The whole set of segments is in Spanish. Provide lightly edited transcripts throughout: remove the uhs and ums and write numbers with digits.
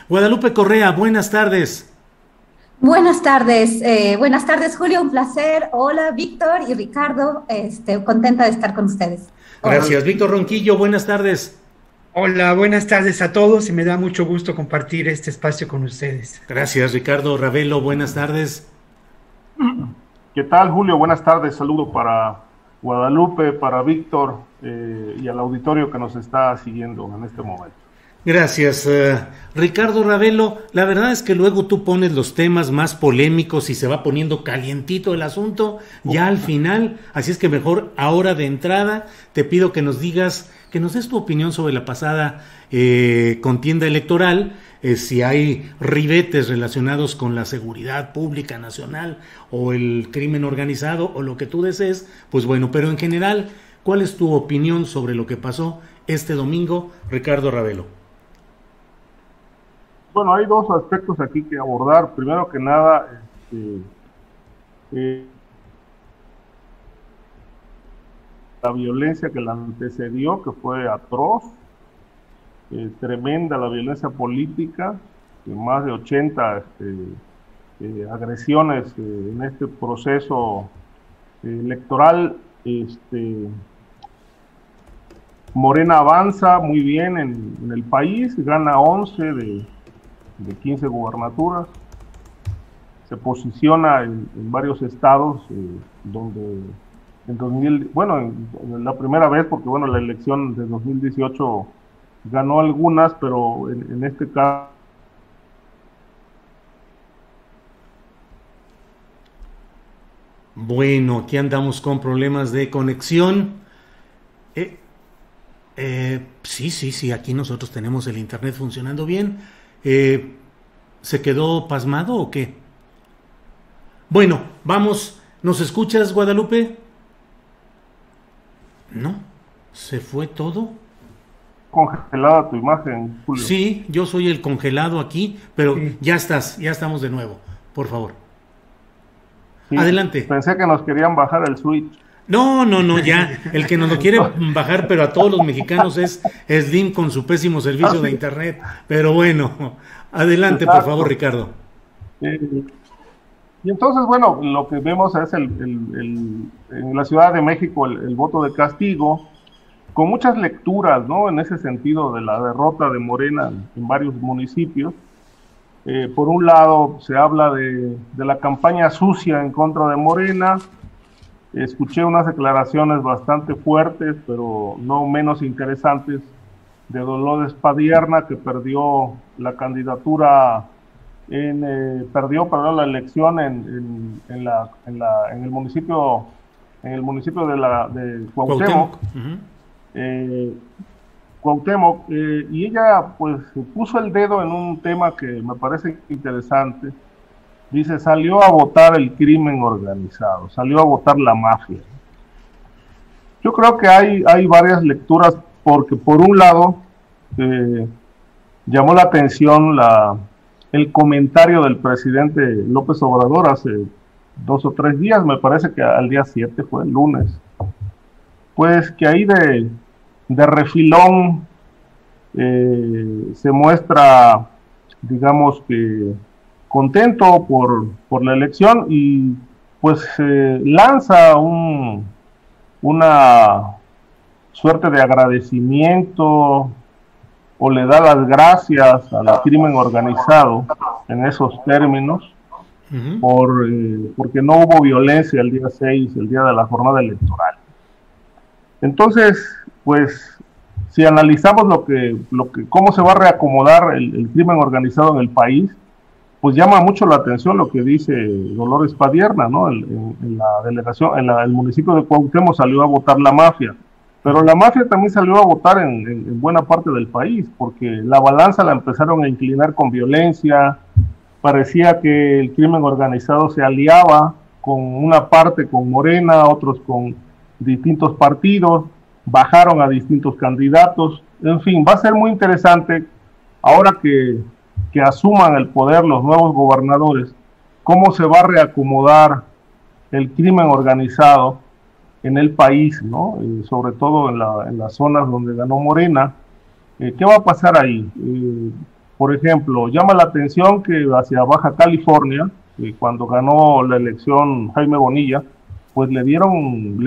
Guadalupe Correa, buenas tardes. Buenas tardes Julio, un placer. Hola Víctor y Ricardo, contenta de estar con ustedes. Hola. Gracias. Víctor Ronquillo, buenas tardes. Hola, buenas tardes a todos y me da mucho gusto compartir este espacio con ustedes. Gracias, Ricardo Ravelo, buenas tardes. ¿Qué tal, Julio? Buenas tardes. Saludo para Guadalupe, para Víctor y al auditorio que nos está siguiendo en este momento. Gracias, Ricardo Ravelo. La verdad es que luego tú pones los temas más polémicos y se va poniendo calientito el asunto ya al final. Así es que mejor ahora de entrada te pido que nos digas, que nos des tu opinión sobre la pasada contienda electoral, si hay ribetes relacionados con la seguridad pública nacional o el crimen organizado o lo que tú desees. Pues bueno, pero en general, ¿cuál es tu opinión sobre lo que pasó este domingo, Ricardo Ravelo? Bueno, hay dos aspectos aquí que abordar. Primero que nada, la violencia que la antecedió, que fue atroz, tremenda la violencia política, más de 80 agresiones en este proceso electoral. Morena avanza muy bien en el país, gana 11 de 15 gubernaturas, se posiciona en varios estados donde en la primera vez, porque bueno, la elección de 2018 ganó algunas, pero en este caso Bueno, aquí andamos con problemas de conexión. Sí, aquí nosotros tenemos el internet funcionando bien. ¿Se quedó pasmado o qué? Bueno, vamos. ¿Nos escuchas, Guadalupe? No, ¿se fue todo? Congelada tu imagen, Julio. Sí, yo soy el congelado aquí, pero Sí. ya estamos de nuevo, por favor. Sí, Adelante. Pensé que nos querían bajar el switch. No, ya, el que nos lo quiere bajar, pero a todos los mexicanos es Slim con su pésimo servicio de internet, pero bueno, adelante. Exacto. Por favor, Ricardo. Y entonces, bueno, lo que vemos es en la Ciudad de México el voto de castigo, con muchas lecturas, ¿no? En ese sentido de la derrota de Morena en varios municipios. Por un lado, se habla de la campaña sucia en contra de Morena. Escuché unas declaraciones bastante fuertes, pero no menos interesantes, de Dolores Padierna, que perdió la candidatura, perdió la elección en el municipio de Cuauhtémoc. Cuauhtémoc, y ella pues puso el dedo en un tema que me parece interesante. Dice, salió a votar el crimen organizado, salió a votar la mafia. Yo creo que hay varias lecturas, porque por un lado llamó la atención el comentario del presidente López Obrador hace 2 o 3 días, me parece que al día 7 fue el lunes, pues que ahí de refilón se muestra, digamos que contento por la elección, y pues lanza una suerte de agradecimiento, o le da las gracias al crimen organizado en esos términos, porque no hubo violencia el día 6, el día de la jornada electoral. Entonces, pues, si analizamos cómo se va a reacomodar el crimen organizado en el país, pues llama mucho la atención lo que dice Dolores Padierna, ¿no? En la delegación, el municipio de Cuauhtémoc salió a votar la mafia, pero la mafia también salió a votar en buena parte del país, porque la balanza la empezaron a inclinar con violencia. Parecía que el crimen organizado se aliaba con una parte con Morena, otros con distintos partidos, bajaron a distintos candidatos. En fin, va a ser muy interesante ahora que asuman el poder los nuevos gobernadores, cómo se va a reacomodar el crimen organizado en el país, ¿no? Sobre todo en las zonas donde ganó Morena. ¿Qué va a pasar ahí? Por ejemplo, llama la atención que hacia Baja California, cuando ganó la elección Jaime Bonilla, pues le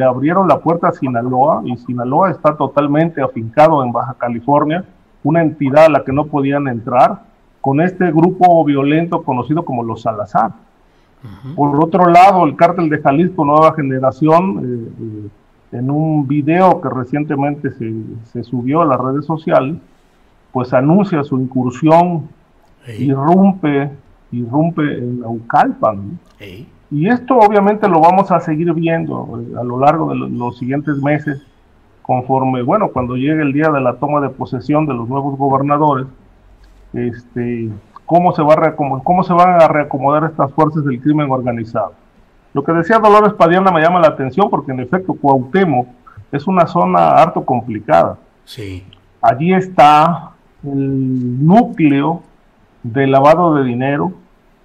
abrieron la puerta a Sinaloa, y Sinaloa está totalmente afincado en Baja California, una entidad a la que no podían entrar, con este grupo violento conocido como los Salazar. Por otro lado, el Cártel de Jalisco Nueva Generación, en un video que recientemente se subió a las redes sociales, pues anuncia su incursión, irrumpe en Naucalpan. Y esto obviamente lo vamos a seguir viendo a lo largo de los siguientes meses, conforme, bueno, cuando llegue el día de la toma de posesión de los nuevos gobernadores, cómo se van a reacomodar estas fuerzas del crimen organizado. Lo que decía Dolores Padierna me llama la atención, porque en efecto Cuauhtémoc es una zona harto complicada. Sí. Allí está el núcleo de lavado de dinero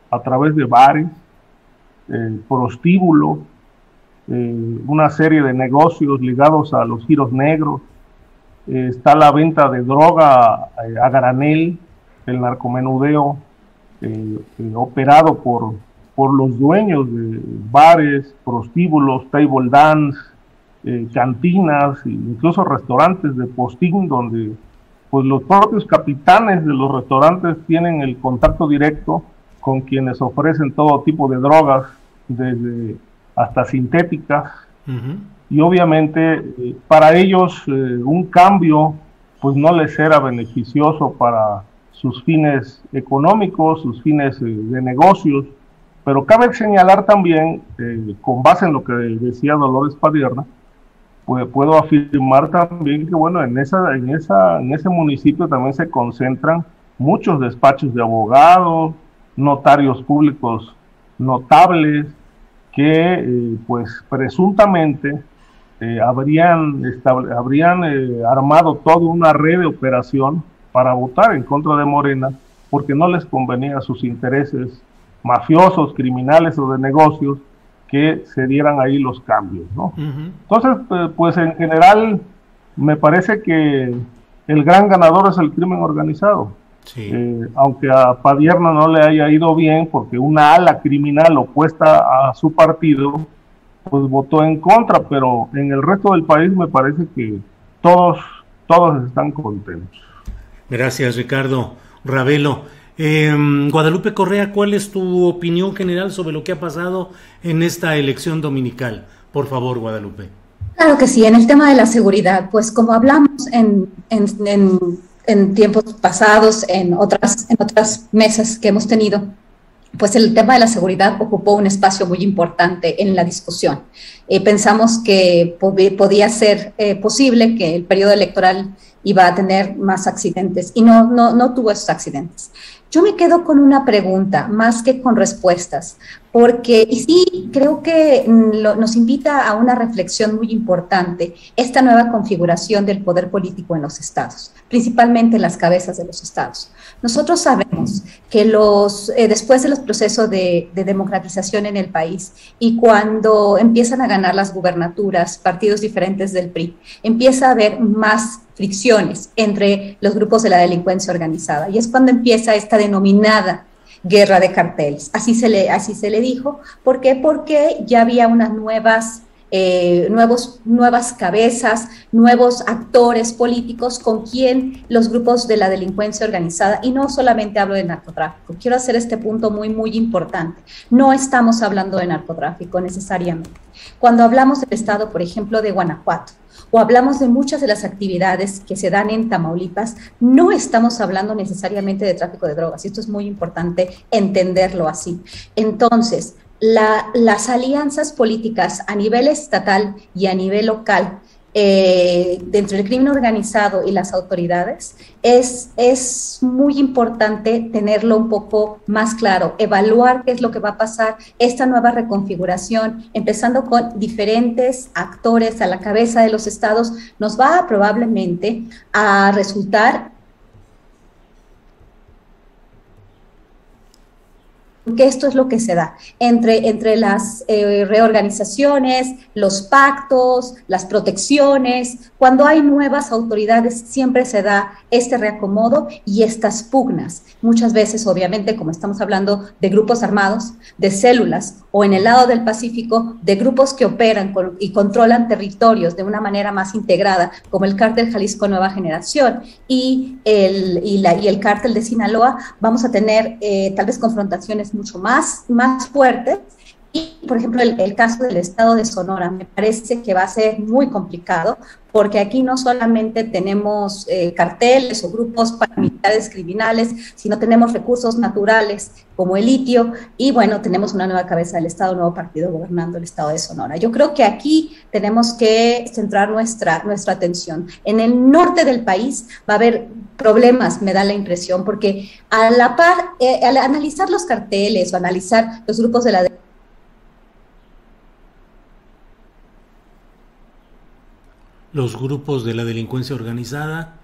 a través de bares, prostíbulos, una serie de negocios ligados a los giros negros, está la venta de droga a granel, el narcomenudeo operado por los dueños de bares, prostíbulos, table dance, cantinas, incluso restaurantes de postín, donde pues los propios capitanes de los restaurantes tienen el contacto directo con quienes ofrecen todo tipo de drogas, desde hasta sintéticas. Y obviamente para ellos un cambio pues no les era beneficioso para sus fines económicos, sus fines de negocios. Pero cabe señalar también, con base en lo que decía Dolores Padierna, pues puedo afirmar también que, bueno, en ese municipio también se concentran muchos despachos de abogados, notarios públicos notables, que pues presuntamente habrían armado toda una red de operación para votar en contra de Morena, porque no les convenía sus intereses mafiosos, criminales o de negocios que se dieran ahí los cambios, ¿no? Entonces, pues en general me parece que el gran ganador es el crimen organizado. Sí. Aunque a Padierna no le haya ido bien, porque una ala criminal opuesta a su partido pues votó en contra, pero en el resto del país me parece que todos están contentos. Gracias, Ricardo. Ravelo. Guadalupe Correa, ¿cuál es tu opinión general sobre lo que ha pasado en esta elección dominical? Por favor, Guadalupe. Claro que sí, en el tema de la seguridad, pues como hablamos en tiempos pasados, en otras mesas que hemos tenido, pues el tema de la seguridad ocupó un espacio muy importante en la discusión. Pensamos que podía ser posible que el periodo electoral iba a tener más accidentes, y no tuvo esos accidentes. Yo me quedo con una pregunta más que con respuestas, porque y sí creo que nos invita a una reflexión muy importante esta nueva configuración del poder político en los estados, principalmente en las cabezas de los estados. Nosotros sabemos que después de los procesos de democratización en el país, y cuando empiezan a ganar las gubernaturas, partidos diferentes del PRI, empieza a haber más fricciones entre los grupos de la delincuencia organizada, y es cuando empieza esta denominada guerra de carteles. Así se le dijo. ¿Por qué? Porque ya había unas nuevas cabezas, nuevos actores políticos con quien los grupos de la delincuencia organizada, y no solamente hablo de narcotráfico, quiero hacer este punto muy, muy importante, no estamos hablando de narcotráfico necesariamente. Cuando hablamos del estado, por ejemplo, de Guanajuato, o hablamos de muchas de las actividades que se dan en Tamaulipas, no estamos hablando necesariamente de tráfico de drogas, y esto es muy importante entenderlo así. Entonces, las alianzas políticas a nivel estatal y a nivel local dentro del crimen organizado y las autoridades es muy importante tenerlo un poco más claro, evaluar qué es lo que va a pasar, esta nueva reconfiguración, empezando con diferentes actores a la cabeza de los estados, nos va probablemente a resultar porque esto es lo que se da entre las reorganizaciones, los pactos, las protecciones. Cuando hay nuevas autoridades siempre se da este reacomodo y estas pugnas. Muchas veces, obviamente, como estamos hablando de grupos armados, de células, o en el lado del Pacífico, de grupos que operan y controlan territorios de una manera más integrada, como el Cártel Jalisco Nueva Generación y el Cártel de Sinaloa, vamos a tener tal vez confrontaciones mucho más fuertes. Y, por ejemplo, el caso del estado de Sonora me parece que va a ser muy complicado, porque aquí no solamente tenemos carteles o grupos paramilitares criminales, sino tenemos recursos naturales como el litio, y bueno, tenemos una nueva cabeza del estado, un nuevo partido gobernando el estado de Sonora. Yo creo que aquí tenemos que centrar nuestra atención. En el norte del país va a haber problemas, me da la impresión, porque a la par, al analizar los carteles o analizar los grupos de la delincuencia organizada,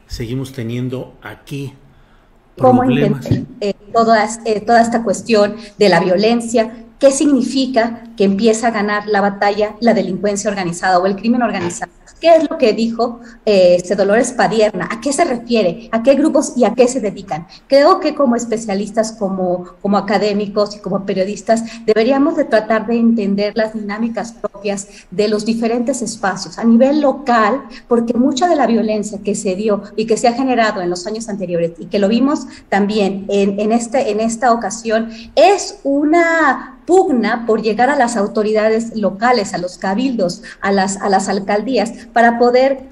seguimos teniendo aquí problemas. Cómo toda esta cuestión de la violencia, qué significa que empieza a ganar la batalla la delincuencia organizada o el crimen organizado. ¿Qué es lo que dijo Dolores Padierna? ¿A qué se refiere? ¿A qué grupos y a qué se dedican? Creo que como especialistas, como académicos y como periodistas, deberíamos de tratar de entender las dinámicas propias de los diferentes espacios a nivel local, porque mucha de la violencia que se dio y que se ha generado en los años anteriores y que lo vimos también en esta ocasión es una pugna por llegar a las autoridades locales, a los cabildos, a las alcaldías, para poder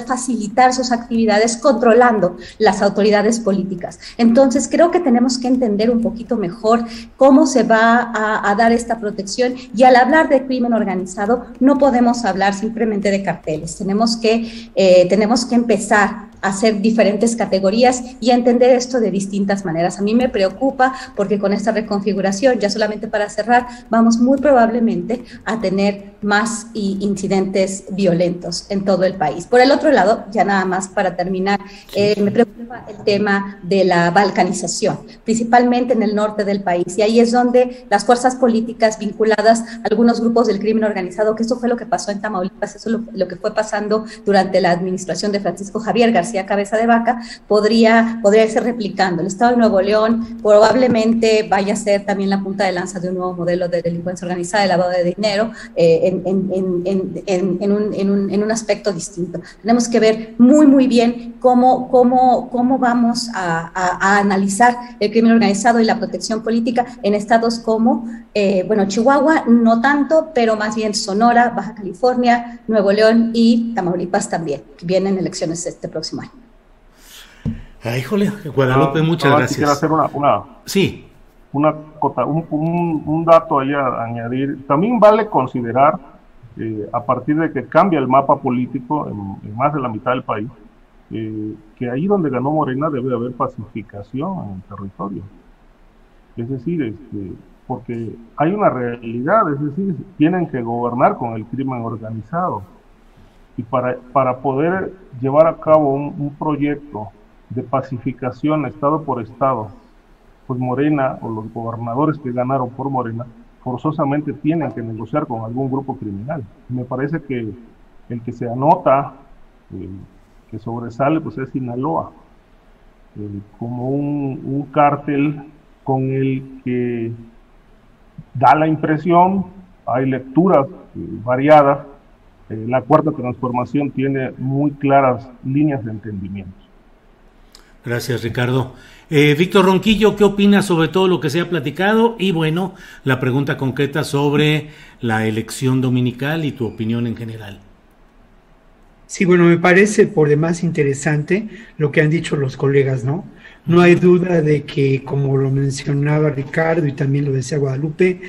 facilitar sus actividades controlando las autoridades políticas. Entonces, creo que tenemos que entender un poquito mejor cómo se va a dar esta protección, y al hablar de crimen organizado no podemos hablar simplemente de carteles, tenemos que empezar a hacer diferentes categorías y a entender esto de distintas maneras. A mí me preocupa porque con esta reconfiguración, ya solamente para cerrar, vamos muy probablemente a tener más incidentes violentos en todo el país. Por el otro lado, ya nada más para terminar, me preocupa el tema de la balcanización, principalmente en el norte del país, y ahí es donde las fuerzas políticas vinculadas a algunos grupos del crimen organizado, que eso fue lo que pasó en Tamaulipas, eso es lo que fue pasando durante la administración de Francisco Javier García Cabeza de Vaca, podría irse replicando. El estado de Nuevo León probablemente vaya a ser también la punta de lanza de un nuevo modelo de delincuencia organizada, de lavado de dinero, en un aspecto distinto. Tenemos que ver muy bien cómo vamos a analizar el crimen organizado y la protección política en estados como, Chihuahua, no tanto, pero más bien Sonora, Baja California, Nuevo León y Tamaulipas también, que vienen elecciones este próximo año. Ay, híjole, Guadalupe, muchas gracias. Quisiera hacer un dato ahí a añadir. También vale considerar, a partir de que cambia el mapa político en más de la mitad del país, que ahí donde ganó Morena debe haber pacificación en el territorio. Es decir, porque hay una realidad, es decir, tienen que gobernar con el crimen organizado. Y para poder llevar a cabo un proyecto de pacificación estado por estado, pues Morena o los gobernadores que ganaron por Morena forzosamente tienen que negociar con algún grupo criminal. Me parece que el que se anota, que sobresale, pues es Sinaloa, como un cártel con el que da la impresión, hay lecturas variadas, la Cuarta Transformación tiene muy claras líneas de entendimiento. Gracias, Ricardo. Víctor Ronquillo, ¿qué opinas sobre todo lo que se ha platicado? Y bueno, la pregunta concreta sobre la elección dominical y tu opinión en general. Sí, bueno, me parece por demás interesante lo que han dicho los colegas, ¿no? No hay duda de que, como lo mencionaba Ricardo y también lo decía Guadalupe,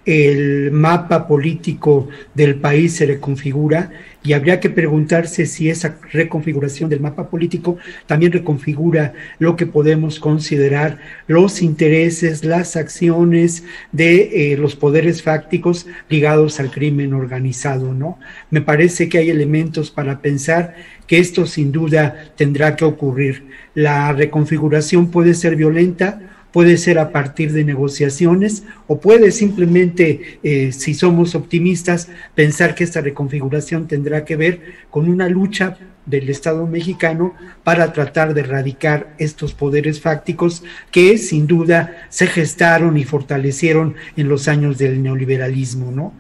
el mapa político del país se reconfigura, y habría que preguntarse si esa reconfiguración del mapa político también reconfigura lo que podemos considerar los intereses, las acciones de los poderes fácticos ligados al crimen organizado, ¿no? Me parece que hay elementos para pensar que esto sin duda tendrá que ocurrir. La reconfiguración puede ser violenta, puede ser a partir de negociaciones, o puede simplemente, si somos optimistas, pensar que esta reconfiguración tendrá que ver con una lucha del Estado mexicano para tratar de erradicar estos poderes fácticos que sin duda se gestaron y fortalecieron en los años del neoliberalismo, ¿no?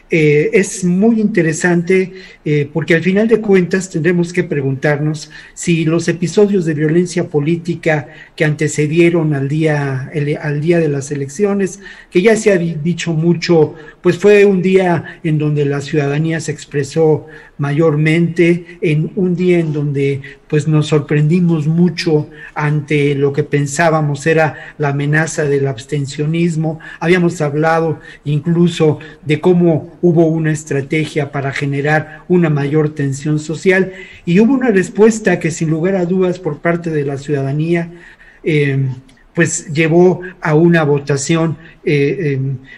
Es muy interesante porque al final de cuentas tendremos que preguntarnos si los episodios de violencia política que antecedieron al día de las elecciones, que ya se ha dicho mucho, pues fue un día en donde la ciudadanía se expresó mayormente, en un día en donde pues nos sorprendimos mucho ante lo que pensábamos era la amenaza del abstencionismo. Habíamos hablado incluso de cómo hubo una estrategia para generar una mayor tensión social, y hubo una respuesta que sin lugar a dudas por parte de la ciudadanía pues llevó a una votación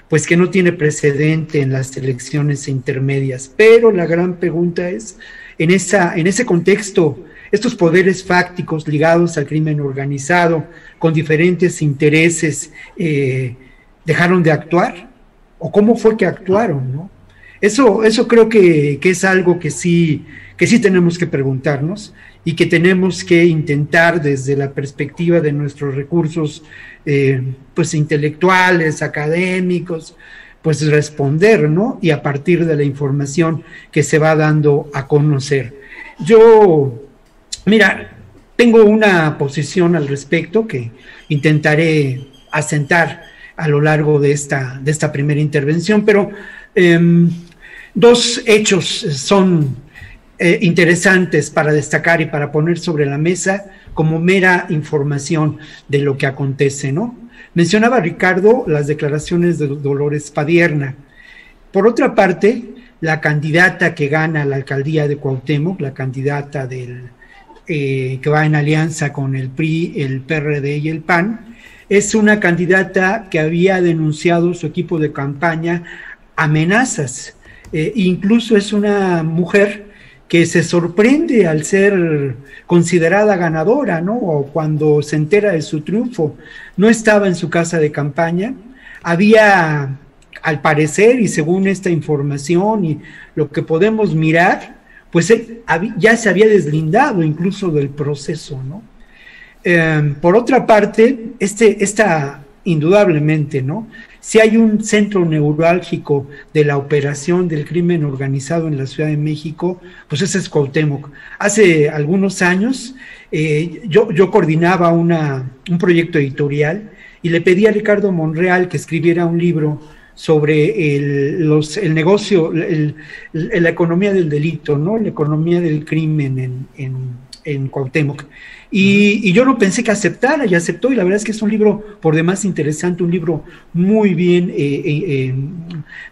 pues que no tiene precedente en las elecciones intermedias. Pero la gran pregunta es, en ese contexto, estos poderes fácticos ligados al crimen organizado, con diferentes intereses, ¿dejaron de actuar? ¿O cómo fue que actuaron, no? Eso creo que es algo que sí tenemos que preguntarnos, y que tenemos que intentar desde la perspectiva de nuestros recursos pues intelectuales, académicos, pues responder, ¿no? Y a partir de la información que se va dando a conocer. Yo, mira, tengo una posición al respecto que intentaré asentar a lo largo de esta primera intervención, pero dos hechos son interesantes para destacar y para poner sobre la mesa como mera información de lo que acontece, ¿no? Mencionaba Ricardo las declaraciones de Dolores Padierna. Por otra parte, la candidata que gana la alcaldía de Cuauhtémoc, la candidata que va en alianza con el PRI, el PRD y el PAN, es una candidata que había denunciado su equipo de campaña amenazas. Incluso es una mujer que se sorprende al ser considerada ganadora, ¿no? O cuando se entera de su triunfo. No estaba en su casa de campaña, había, al parecer, y según esta información y lo que podemos mirar, pues ya se había deslindado incluso del proceso, ¿no? Por otra parte, indudablemente, ¿no? Si hay un centro neurálgico de la operación del crimen organizado en la Ciudad de México, pues ese es Cuauhtémoc. Hace algunos años yo coordinaba un proyecto editorial y le pedí a Ricardo Monreal que escribiera un libro sobre el negocio, la economía del delito, ¿no? La economía del crimen en Cuauhtémoc. Y yo no pensé que aceptara, y aceptó, y la verdad es que es un libro por demás interesante, un libro muy bien,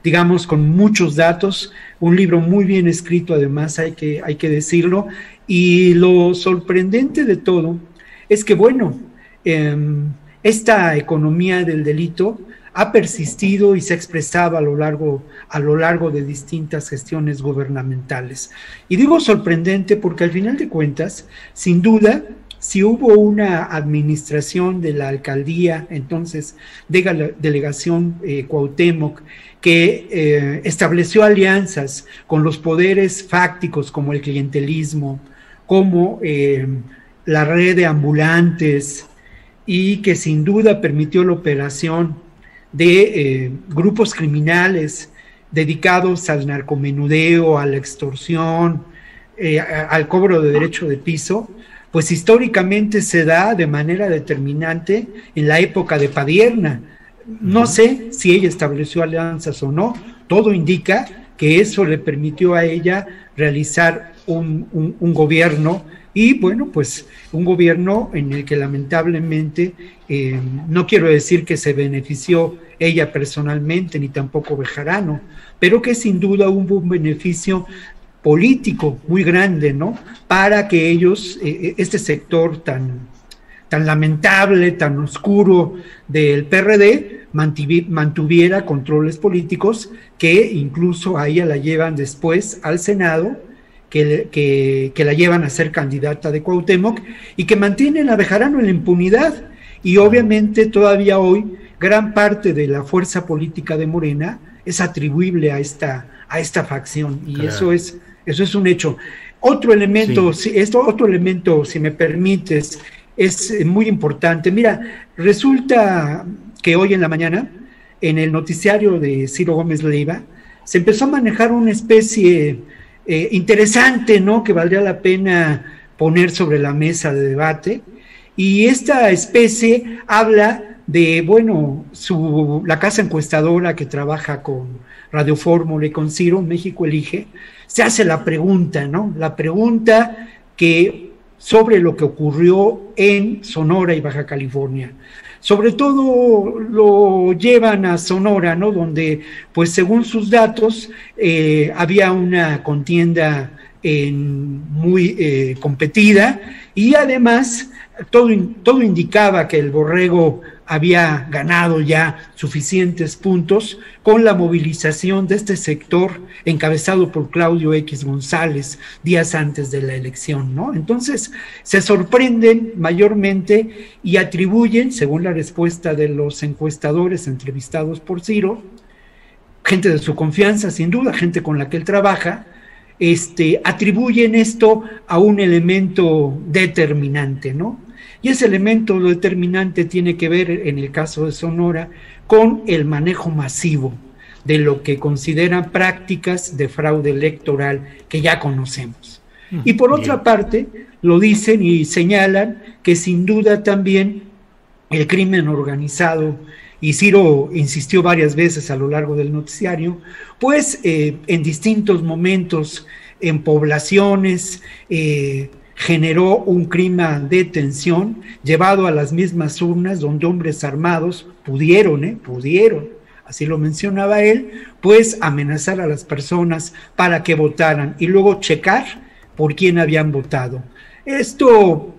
digamos, con muchos datos, un libro muy bien escrito, además hay que decirlo, y lo sorprendente de todo es que, bueno, esta economía del delito ha persistido y se ha expresado a lo largo de distintas gestiones gubernamentales. Y digo sorprendente porque al final de cuentas, sin duda, si hubo una administración de la alcaldía, entonces de delegación Cuauhtémoc, que estableció alianzas con los poderes fácticos como el clientelismo, como la red de ambulantes, y que sin duda permitió la operación de grupos criminales dedicados al narcomenudeo, a la extorsión, al cobro de derecho de piso, pues históricamente se da de manera determinante en la época de Padierna. No sé si ella estableció alianzas o no, todo indica que eso le permitió a ella realizar un gobierno Y bueno, pues un gobierno en el que lamentablemente, no quiero decir que se benefició ella personalmente, ni tampoco Bejarano, pero que sin duda hubo un beneficio político muy grande, ¿no? Para que ellos, este sector tan lamentable, tan oscuro del PRD, mantuviera controles políticos que incluso a ella la llevan después al Senado, que la llevan a ser candidata de Cuauhtémoc y que mantienen a Bejarano en la impunidad. Y obviamente todavía hoy gran parte de la fuerza política de Morena es atribuible a esta facción, y claro, eso es un hecho. Otro elemento, si me permites, es muy importante. Mira, resulta que hoy en la mañana, en el noticiario de Ciro Gómez Leiva, se empezó a manejar una especie interesante, ¿no?, que valdría la pena poner sobre la mesa de debate, y esta especie habla de, bueno, la casa encuestadora que trabaja con Radio Fórmula y con Ciro, México Elige, se hace la pregunta, ¿no?, la pregunta que sobre lo que ocurrió en Sonora y Baja California. Sobre todo lo llevan a Sonora, ¿no?, donde, pues según sus datos, había una contienda muy competida, y además todo indicaba que el Borrego había ganado ya suficientes puntos con la movilización de este sector encabezado por Claudio X González días antes de la elección, ¿no? Entonces se sorprenden mayormente y atribuyen, según la respuesta de los encuestadores entrevistados por Ciro, gente de su confianza, sin duda, gente con la que él trabaja, atribuyen esto a un elemento determinante, ¿no? Y ese elemento determinante tiene que ver, en el caso de Sonora, con el manejo masivo de lo que consideran prácticas de fraude electoral que ya conocemos. Y por otra parte, lo dicen y señalan que sin duda también el crimen organizado, y Ciro insistió varias veces a lo largo del noticiario, pues en distintos momentos en poblaciones generó un clima de tensión llevado a las mismas urnas, donde hombres armados pudieron, así lo mencionaba él, pues amenazar a las personas para que votaran y luego checar por quién habían votado. Esto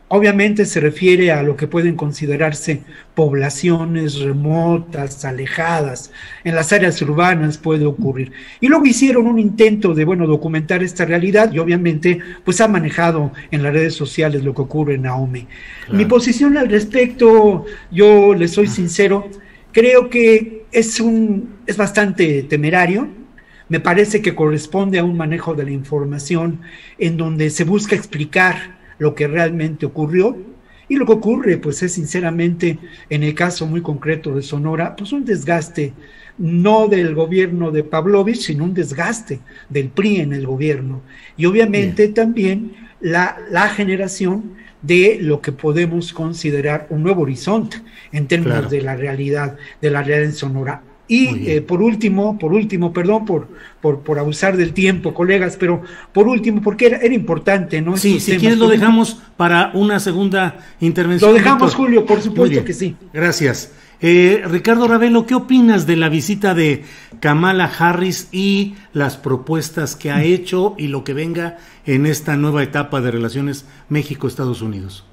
obviamente se refiere a lo que pueden considerarse poblaciones remotas, alejadas. En las áreas urbanas puede ocurrir. Y luego hicieron un intento de, documentar esta realidad, y obviamente pues ha manejado en las redes sociales lo que ocurre en Ahome. Claro. Mi posición al respecto, yo les soy sincero, creo que es bastante temerario. Me parece que corresponde a un manejo de la información en donde se busca explicar lo que realmente ocurrió, y lo que ocurre pues es sinceramente, en el caso muy concreto de Sonora, pues un desgaste no del gobierno de Pavlovich, sino un desgaste del PRI en el gobierno, y obviamente también la generación de lo que podemos considerar un nuevo horizonte en términos de la realidad en Sonora. Y por último, perdón por abusar del tiempo, colegas, pero por último, porque era importante, ¿no? Sí, si quieres lo dejamos para una segunda intervención. Lo dejamos, Víctor. Julio, por supuesto que sí. Gracias. Ricardo Ravelo, ¿qué opinas de la visita de Kamala Harris y las propuestas que ha hecho y lo que venga en esta nueva etapa de relaciones México-Estados Unidos?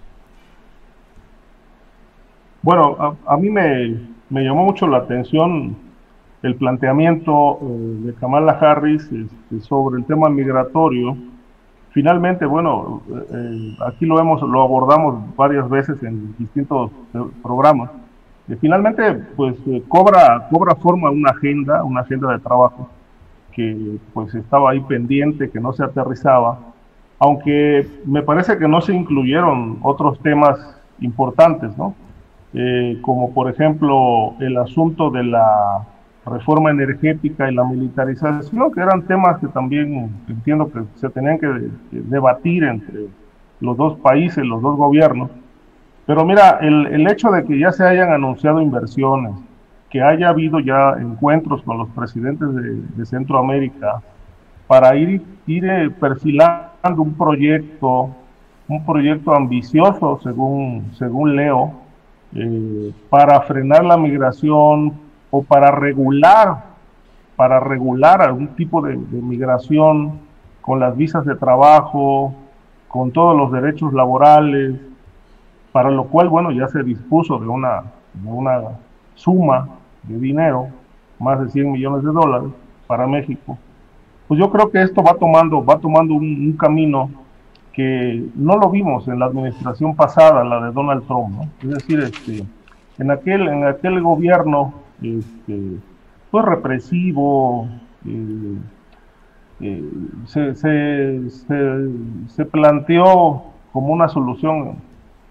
Bueno, a mí me llamó mucho la atención el planteamiento de Kamala Harris sobre el tema migratorio. Finalmente, aquí lo abordamos varias veces en distintos programas. Finalmente, pues cobra forma una agenda de trabajo que pues estaba ahí pendiente, que no se aterrizaba, aunque me parece que no se incluyeron otros temas importantes, ¿no? Como por ejemplo el asunto de la reforma energética y la militarización, que eran temas que también entiendo que se tenían que debatir entre los dos países, los dos gobiernos. Pero mira, el hecho de que ya se hayan anunciado inversiones, que haya habido ya encuentros con los presidentes de Centroamérica para ir perfilando un proyecto un proyecto ambicioso, según leo, para frenar la migración o para regular algún tipo de migración con las visas de trabajo, con todos los derechos laborales, para lo cual, bueno, ya se dispuso de una suma de dinero, más de $100 millones para México. Pues yo creo que esto va tomando un camino que no lo vimos en la administración pasada, la de Donald Trump, ¿no? Es decir, en aquel gobierno pues represivo, se planteó como una solución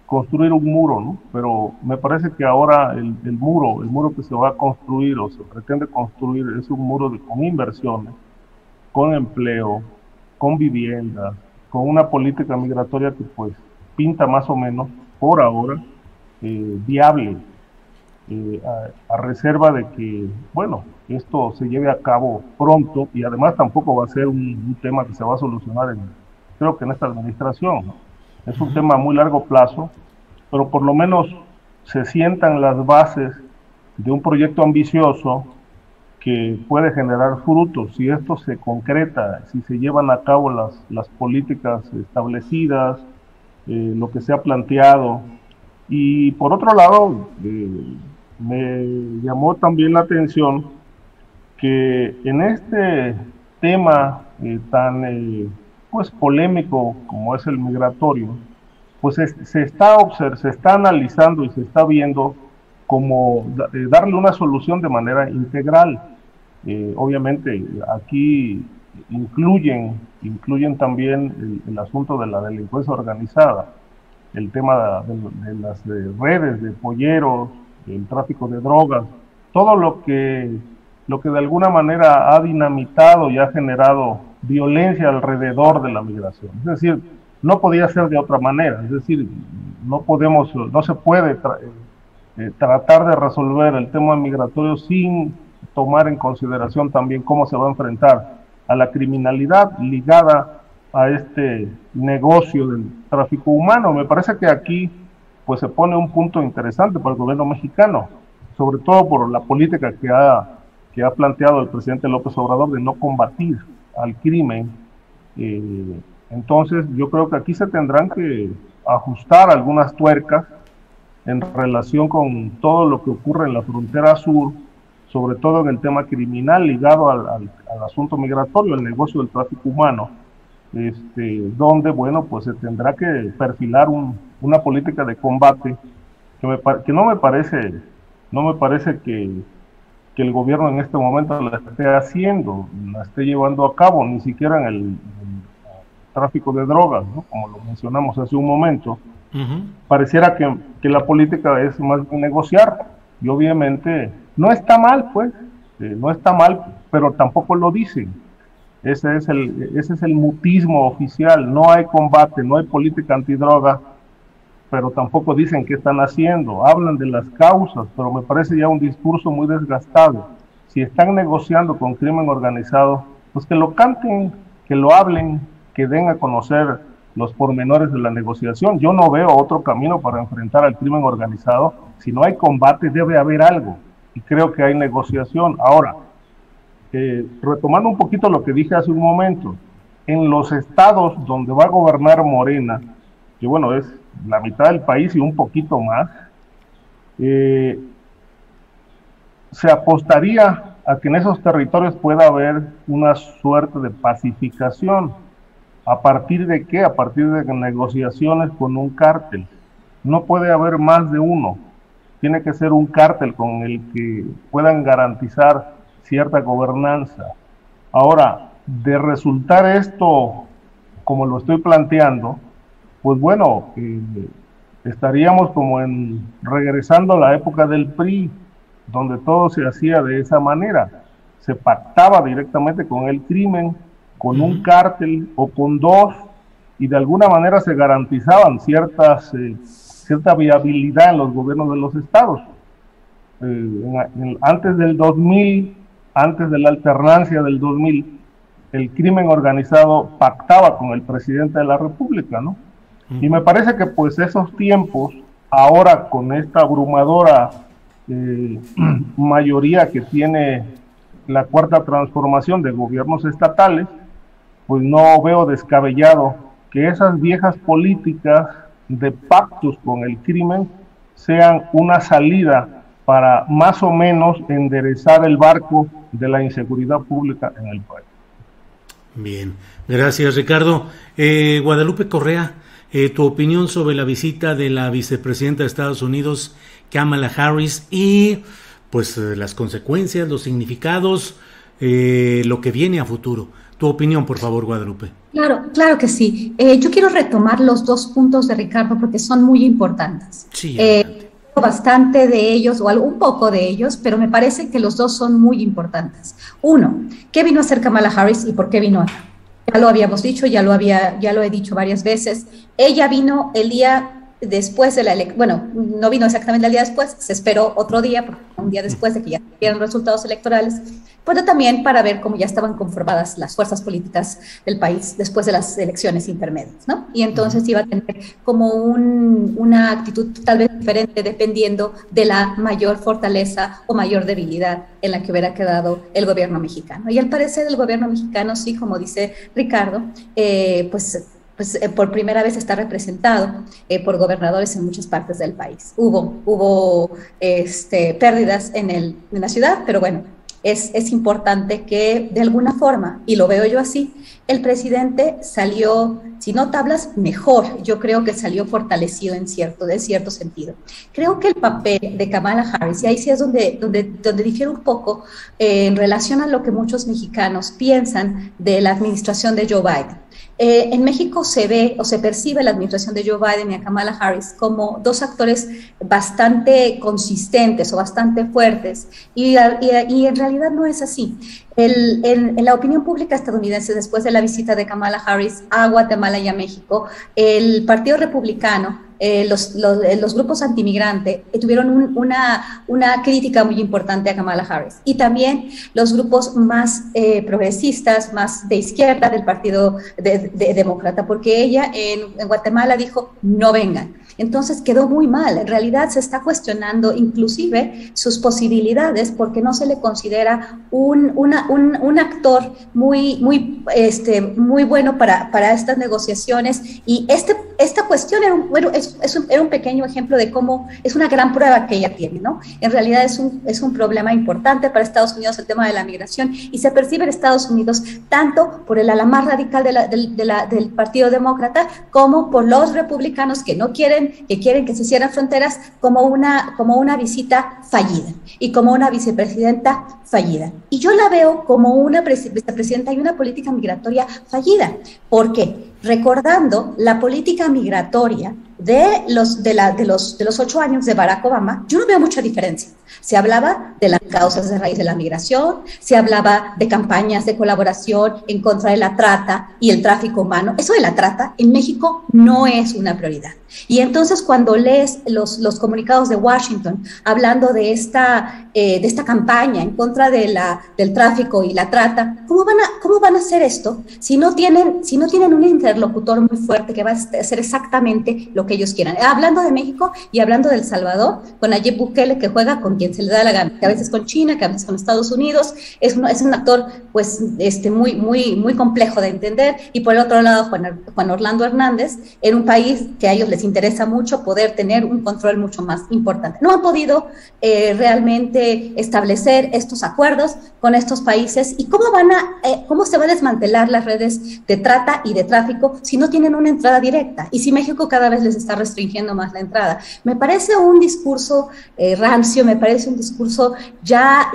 construir un muro, ¿no? Pero me parece que ahora el muro que se va a construir o se pretende construir es un muro con inversiones, con empleo, con vivienda, con una política migratoria que pues pinta más o menos por ahora viable, a reserva de que, bueno, esto se lleve a cabo pronto, y además tampoco va a ser un tema que se va a solucionar creo que en esta administración, ¿no? Es un tema a muy largo plazo, pero por lo menos se sientan las bases de un proyecto ambicioso que puede generar frutos si esto se concreta, si se llevan a cabo las políticas establecidas, lo que se ha planteado. Y por otro lado, me llamó también la atención que en este tema tan pues polémico como es el migratorio, pues se está analizando y se está viendo como darle una solución de manera integral. Obviamente aquí incluyen también el asunto de la delincuencia organizada, el tema de las redes de polleros, el tráfico de drogas, todo lo que de alguna manera ha dinamitado y ha generado violencia alrededor de la migración. Es decir, no podía ser de otra manera, es decir, no se puede tratar de resolver el tema migratorio sin tomar en consideración también cómo se va a enfrentar a la criminalidad ligada a este negocio del tráfico humano. Me parece que aquí pues se pone un punto interesante para el gobierno mexicano, sobre todo por la política que ha planteado el presidente López Obrador de no combatir al crimen. Entonces yo creo que aquí se tendrán que ajustar algunas tuercas en relación con todo lo que ocurre en la frontera sur, sobre todo en el tema criminal ligado al asunto migratorio, el negocio del tráfico humano, donde, bueno, pues se tendrá que perfilar una política de combate que no me parece que el gobierno en este momento la esté haciendo, la esté llevando a cabo, ni siquiera en el tráfico de drogas, ¿no? Como lo mencionamos hace un momento. Pareciera que la política es más bien negociar, y obviamente no está mal, pues, no está mal, pero tampoco lo dicen. Ese es el mutismo oficial. No hay combate, no hay política antidroga, pero tampoco dicen qué están haciendo. Hablan de las causas, pero me parece ya un discurso muy desgastado. Si están negociando con crimen organizado, pues que lo canten, que lo hablen, que den a conocer los pormenores de la negociación. Yo no veo otro camino para enfrentar al crimen organizado. Si no hay combate, debe haber algo, y creo que hay negociación. Ahora, retomando un poquito lo que dije hace un momento, en los estados donde va a gobernar Morena, que bueno, es la mitad del país y un poquito más, se apostaría a que en esos territorios pueda haber una suerte de pacificación. ¿A partir de qué? A partir de negociaciones con un cártel. No puede haber más de uno. Tiene que ser un cártel con el que puedan garantizar cierta gobernanza. Ahora, de resultar esto como lo estoy planteando, pues bueno, estaríamos como regresando a la época del PRI, donde todo se hacía de esa manera. Se pactaba directamente con el crimen, con un cártel o con dos, y de alguna manera se garantizaban cierta viabilidad en los gobiernos de los estados. Antes del 2000, antes de la alternancia del 2000, el crimen organizado pactaba con el presidente de la República, ¿no? Y me parece que pues esos tiempos, ahora con esta abrumadora mayoría que tiene la cuarta transformación de gobiernos estatales, pues no veo descabellado que esas viejas políticas de pactos con el crimen sean una salida para más o menos enderezar el barco de la inseguridad pública en el país. Bien, gracias Ricardo. Guadalupe Correa, tu opinión sobre la visita de la vicepresidenta de Estados Unidos, Kamala Harris, y pues las consecuencias, los significados, lo que viene a futuro. Tu opinión, por favor, Guadalupe. Claro que sí. Yo quiero retomar los dos puntos de Ricardo porque son muy importantes. Sí, bastante de ellos, o un poco de ellos, pero me parece que los dos son muy importantes. Uno, ¿qué vino a hacer Kamala Harris y por qué vino acá? Ya lo habíamos dicho, ya lo he dicho varias veces. Ella vino el día después de la elección, bueno, no vino exactamente el día después, se esperó otro día, un día después de que ya tuvieran resultados electorales, pero también para ver cómo ya estaban conformadas las fuerzas políticas del país después de las elecciones intermedias, ¿no? Y entonces iba a tener como una actitud tal vez diferente dependiendo de la mayor fortaleza o mayor debilidad en la que hubiera quedado el gobierno mexicano. Y al parecer el gobierno mexicano, sí, como dice Ricardo, pues por primera vez está representado por gobernadores en muchas partes del país. Hubo pérdidas en la ciudad, pero bueno, es importante que de alguna forma, y lo veo yo así, el presidente salió, si no tablas, mejor. Yo creo que salió fortalecido de cierto sentido. Creo que el papel de Kamala Harris, y ahí sí es donde difiere un poco en relación a lo que muchos mexicanos piensan de la administración de Joe Biden. En México se ve o se percibe la administración de Joe Biden y a Kamala Harris como dos actores bastante consistentes o bastante fuertes, y en realidad no es así. En la opinión pública estadounidense, después de la visita de Kamala Harris a Guatemala y a México, el Partido Republicano, los grupos antimigrante tuvieron una crítica muy importante a Kamala Harris, y también los grupos más progresistas, más de izquierda del Partido Demócrata, porque ella en Guatemala dijo no vengan. Entonces quedó muy mal. En realidad se está cuestionando inclusive sus posibilidades porque no se le considera un actor muy bueno para estas negociaciones, y esta cuestión era un pequeño ejemplo de cómo es una gran prueba que ella tiene, ¿no? En realidad es un problema importante para Estados Unidos el tema de la migración, y se percibe en Estados Unidos tanto por el ala más radical del Partido Demócrata como por los republicanos que quieren que se cierren fronteras, como una visita fallida y como una vicepresidenta fallida. Y yo la veo como una vicepresidenta y una política migratoria fallida. ¿Por qué? Recordando la política migratoria de los 8 años de Barack Obama, yo no veo mucha diferencia. Se hablaba de las causas de raíz de la migración, se hablaba de campañas de colaboración en contra de la trata y el tráfico humano. Eso de la trata en México no es una prioridad. Y entonces cuando lees los comunicados de Washington hablando de esta campaña en contra del tráfico y la trata, ¿cómo van a hacer esto si no tienen un interlocutor muy fuerte que va a hacer exactamente lo que ellos quieran? Hablando de México y hablando de El Salvador, con Nayib Bukele, que juega con quien se le da la gana, que a veces con China, que a veces con Estados Unidos, es un actor pues muy complejo de entender. Y por el otro lado, Juan Orlando Hernández, en un país que a ellos les interesa mucho poder tener un control mucho más importante. No han podido realmente establecer estos acuerdos con estos países. ¿Y cómo se va a desmantelar las redes de trata y de tráfico si no tienen una entrada directa? Y si México cada vez les está restringiendo más la entrada. Me parece un discurso rancio, me parece un discurso ya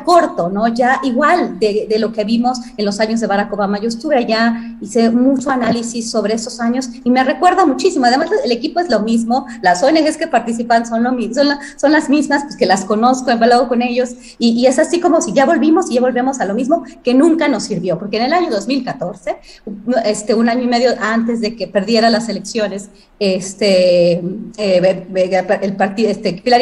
corto, ¿no? Ya igual de lo que vimos en los años de Barack Obama. Yo estuve allá, hice mucho análisis sobre esos años y me recuerda muchísimo. Además, el equipo es lo mismo, las ONGs que participan son las mismas, pues que las conozco, he hablado con ellos, y es así como si ya volvemos a lo mismo que nunca nos sirvió, porque en el año 2014, un año y medio antes de que perdiera las elecciones Hillary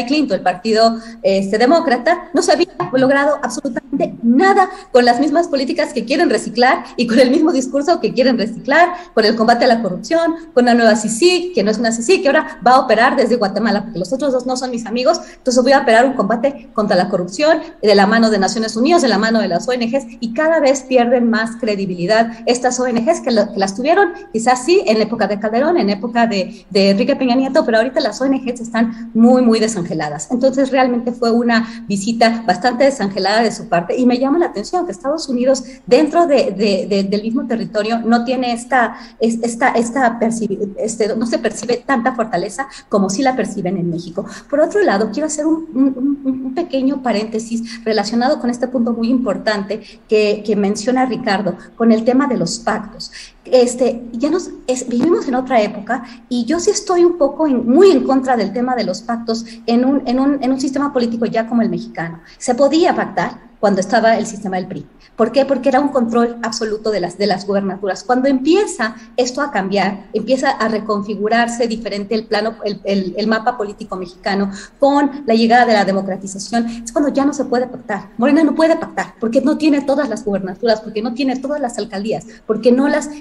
Clinton, el partido demócrata, no se había logrado absolutamente nada con las mismas políticas que quieren reciclar y con el mismo discurso que quieren reciclar, con el combate a la corrupción, con la nueva CICIG, que no es una CICIG, que ahora va a operar desde Guatemala, porque los otros dos no son mis amigos, entonces voy a operar un combate contra la corrupción de la mano de Naciones Unidas, de la mano de las ONGs, y cada vez pierden más credibilidad estas ONGs que las tuvieron, quizás sí, en la época de Calderón, en época de Enrique Peña Nieto, pero ahorita las ONGs están muy, muy desangeladas. Entonces realmente fue una visita bastante desangelada de su parte, y me llama la atención que Estados Unidos, dentro del mismo territorio, no tiene no se percibe tanta fortaleza como sí la perciben en México. Por otro lado, quiero hacer un pequeño paréntesis relacionado con este punto muy importante que menciona Ricardo, con el tema de los pactos. Vivimos en otra época, y yo sí estoy un poco muy en contra del tema de los pactos en un sistema político ya como el mexicano. Se podía pactar cuando estaba el sistema del PRI. ¿Por qué? Porque era un control absoluto de las gubernaturas. Cuando empieza esto a cambiar, empieza a reconfigurarse diferente el mapa político mexicano con la llegada de la democratización, es cuando ya no se puede pactar. Morena no puede pactar porque no tiene todas las gubernaturas, porque no tiene todas las alcaldías,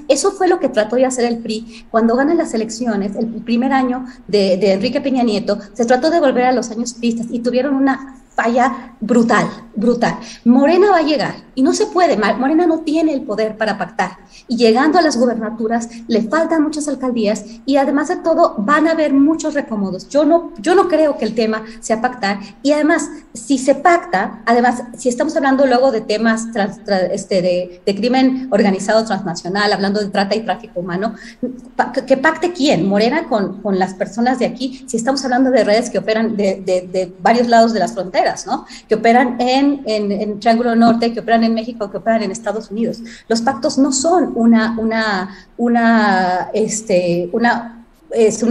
eso fue lo que trató de hacer el PRI cuando ganan las elecciones. El primer año de Enrique Peña Nieto se trató de volver a los años priistas y tuvieron una falla brutal. Morena va a llegar y no se puede, Morena no tiene el poder para pactar, y llegando a las gubernaturas le faltan muchas alcaldías, y además de todo van a haber muchos recomodos. Yo no creo que el tema sea pactar, y además si se pacta, si estamos hablando luego de temas de crimen organizado transnacional, hablando de trata y tráfico humano, ¿que pacte quién? Morena con las personas de aquí, si estamos hablando de redes que operan de varios lados de las fronteras, ¿no? Que operan en Triángulo Norte, que operan en México, que operan en Estados Unidos. Los pactos no son una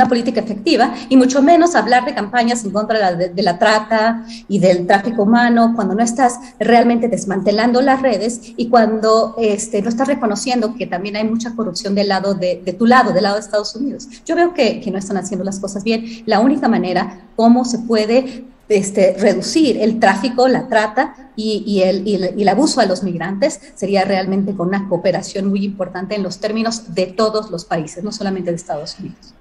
política efectiva, y mucho menos hablar de campañas en contra de la trata y del tráfico humano cuando no estás realmente desmantelando las redes, y cuando no estás reconociendo que también hay mucha corrupción del lado de tu lado, del lado de Estados Unidos. Yo veo que no están haciendo las cosas bien. La única manera cómo se puede reducir el tráfico, la trata y el abuso a los migrantes sería realmente con una cooperación muy importante en los términos de todos los países, no solamente de Estados Unidos.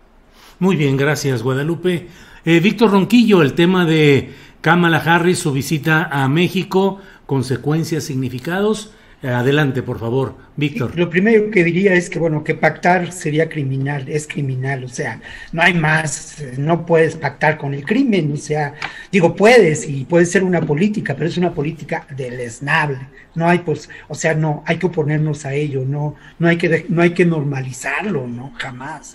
Muy bien, gracias, Guadalupe. Víctor Ronquillo, el tema de Kamala Harris, su visita a México, consecuencias, significados. Adelante, por favor, Víctor. Lo primero que diría es que pactar sería criminal, es criminal, o sea, no hay más, no puedes pactar con el crimen, o sea, puedes, y puede ser una política, pero es una política deleznable, no hay, no hay que oponernos a ello, no hay que normalizarlo, no, jamás.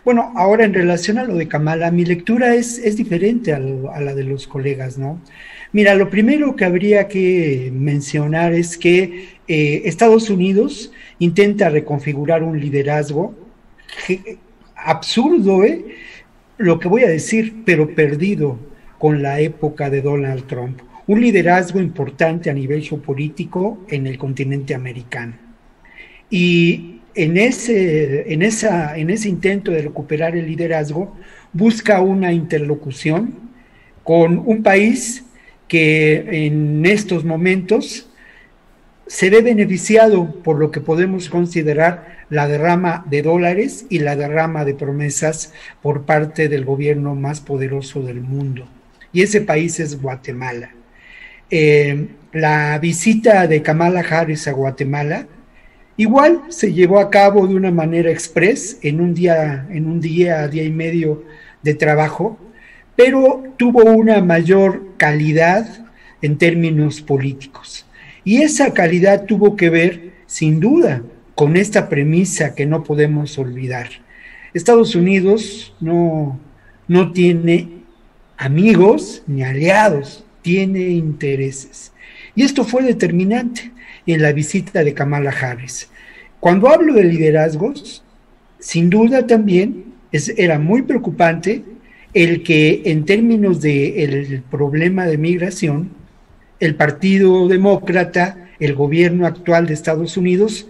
Bueno, ahora en relación a lo de Kamala, mi lectura es diferente a la de los colegas, ¿no? Mira, lo primero que habría que mencionar es que Estados Unidos intenta reconfigurar un liderazgo absurdo, lo que voy a decir, pero perdido con la época de Donald Trump. Un liderazgo importante a nivel geopolítico en el continente americano. Y en ese intento de recuperar el liderazgo, busca una interlocución con un país que en estos momentos se ve beneficiado por lo que podemos considerar la derrama de dólares y la derrama de promesas por parte del gobierno más poderoso del mundo. Y ese país es Guatemala. La visita de Kamala Harris a Guatemala igual se llevó a cabo de una manera express en un día y medio de trabajo, pero tuvo una mayor calidad en términos políticos. Y esa calidad tuvo que ver, sin duda, con esta premisa que no podemos olvidar. Estados Unidos no tiene amigos ni aliados, tiene intereses. Y esto fue determinante en la visita de Kamala Harris. Cuando hablo de liderazgos, sin duda también era muy preocupante el que en términos del problema de migración, el Partido Demócrata, el gobierno actual de Estados Unidos,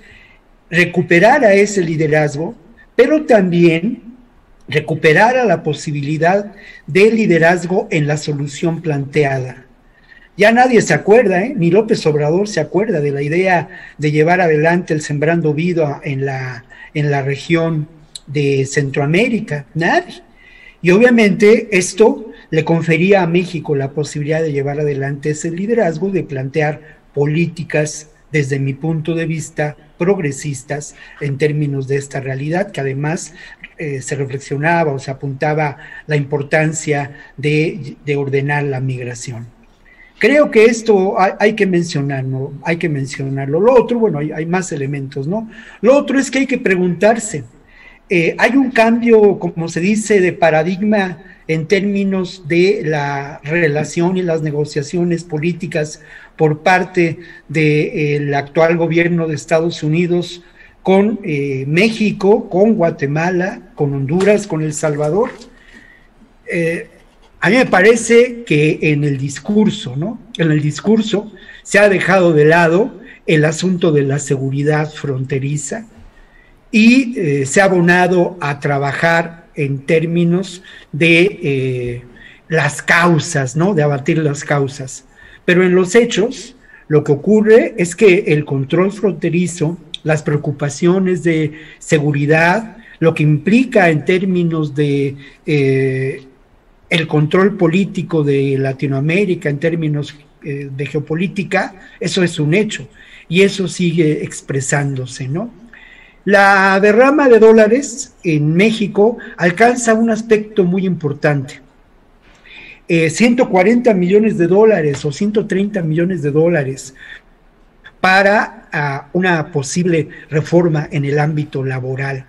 recuperara ese liderazgo, pero también recuperara la posibilidad de liderazgo en la solución planteada. Ya nadie se acuerda, ni López Obrador se acuerda de la idea de llevar adelante el Sembrando Vida en la región de Centroamérica, nadie. Y obviamente esto le confería a México la posibilidad de llevar adelante ese liderazgo, de plantear políticas, desde mi punto de vista, progresistas en términos de esta realidad, que además se reflexionaba o se apuntaba la importancia de ordenar la migración. Creo que esto hay que mencionarlo, Lo otro, bueno, hay más elementos, ¿no? Lo otro es que hay que preguntarse, hay un cambio, como se dice, de paradigma en términos de la relación y las negociaciones políticas por parte del actual gobierno de Estados Unidos con México, con Guatemala, con Honduras, con El Salvador. A mí me parece que en el discurso, ¿no? En el discurso se ha dejado de lado el asunto de la seguridad fronteriza y se ha abonado a trabajar en términos de las causas, ¿no? De abatir las causas. Pero en los hechos, lo que ocurre es que el control fronterizo, las preocupaciones de seguridad, lo que implica en términos de el control político de Latinoamérica, en términos de geopolítica, eso es un hecho, y eso sigue expresándose, ¿no? La derrama de dólares en México alcanza un aspecto muy importante. 140 millones de dólares o 130 millones de dólares para una posible reforma en el ámbito laboral.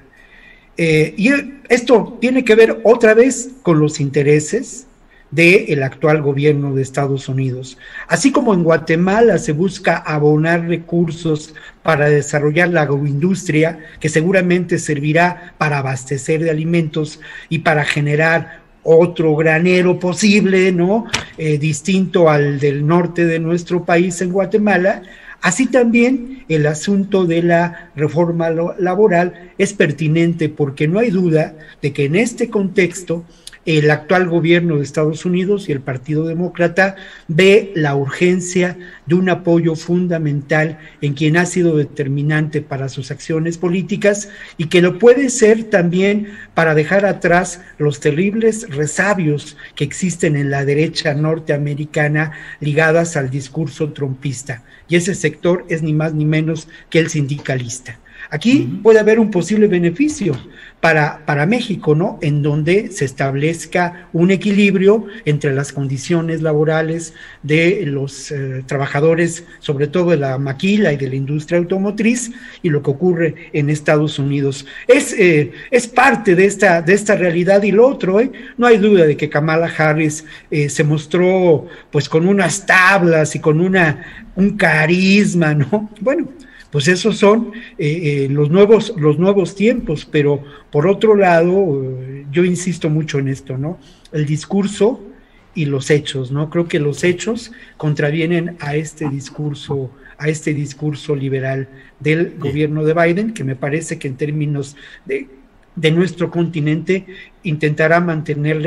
Y esto tiene que ver otra vez con los intereses del actual gobierno de Estados Unidos. Así como en Guatemala se busca abonar recursos para desarrollar la agroindustria, que seguramente servirá para abastecer de alimentos y para generar otro granero posible, ¿no? Distinto al del norte de nuestro país en Guatemala. Así también el asunto de la reforma laboral es pertinente, porque no hay duda de que en este contexto el actual gobierno de Estados Unidos y el Partido Demócrata ve la urgencia de un apoyo fundamental en quien ha sido determinante para sus acciones políticas y que lo puede ser también para dejar atrás los terribles resabios que existen en la derecha norteamericana ligadas al discurso trumpista. Y ese sector es ni más ni menos que el sindicalista. Aquí puede haber un posible beneficio para México, ¿no? En donde se establezca un equilibrio entre las condiciones laborales de los trabajadores, sobre todo de la maquila y de la industria automotriz, y lo que ocurre en Estados Unidos. Es parte de esta realidad. Y lo otro, no hay duda de que Kamala Harris se mostró pues con unas tablas y con un carisma, ¿no? Bueno, pues esos son los nuevos tiempos, pero por otro lado, yo insisto mucho en esto, ¿no? El discurso y los hechos, ¿no? Creo que los hechos contravienen a este discurso liberal del gobierno de Biden, que me parece que en términos de nuestro continente intentará mantener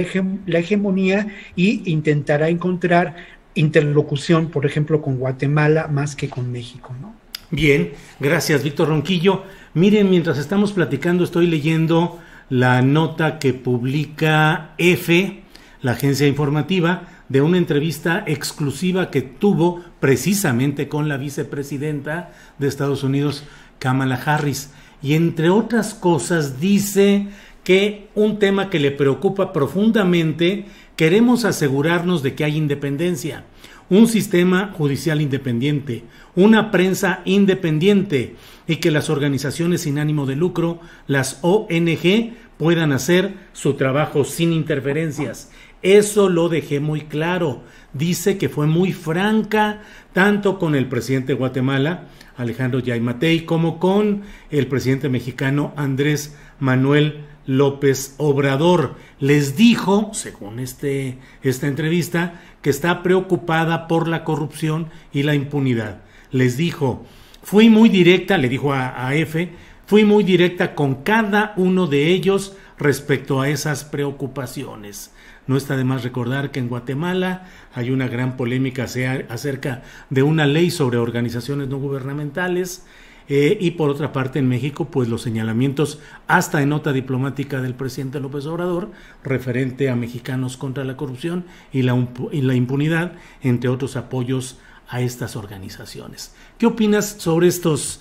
la hegemonía y intentará encontrar interlocución, por ejemplo, con Guatemala más que con México, ¿no? Bien, gracias, Víctor Ronquillo. Miren, mientras estamos platicando, estoy leyendo la nota que publica EFE, la agencia informativa, de una entrevista exclusiva que tuvo precisamente con la vicepresidenta de Estados Unidos, Kamala Harris. Y entre otras cosas dice que un tema que le preocupa profundamente: queremos asegurarnos de que hay independencia, un sistema judicial independiente, una prensa independiente y que las organizaciones sin ánimo de lucro, las ONG, puedan hacer su trabajo sin interferencias. Eso lo dejé muy claro. Dice que fue muy franca tanto con el presidente de Guatemala, Alejandro Yamatei, como con el presidente mexicano Andrés Manuel López Obrador. Les dijo, según esta entrevista, que está preocupada por la corrupción y la impunidad. Les dijo, fui muy directa, le dijo a EFE, fui muy directa con cada uno de ellos respecto a esas preocupaciones. No está de más recordar que en Guatemala hay una gran polémica acerca de una ley sobre organizaciones no gubernamentales, y por otra parte en México pues los señalamientos hasta en nota diplomática del presidente López Obrador referente a Mexicanos contra la corrupción y la impunidad, entre otros apoyos a estas organizaciones. ¿Qué opinas sobre esta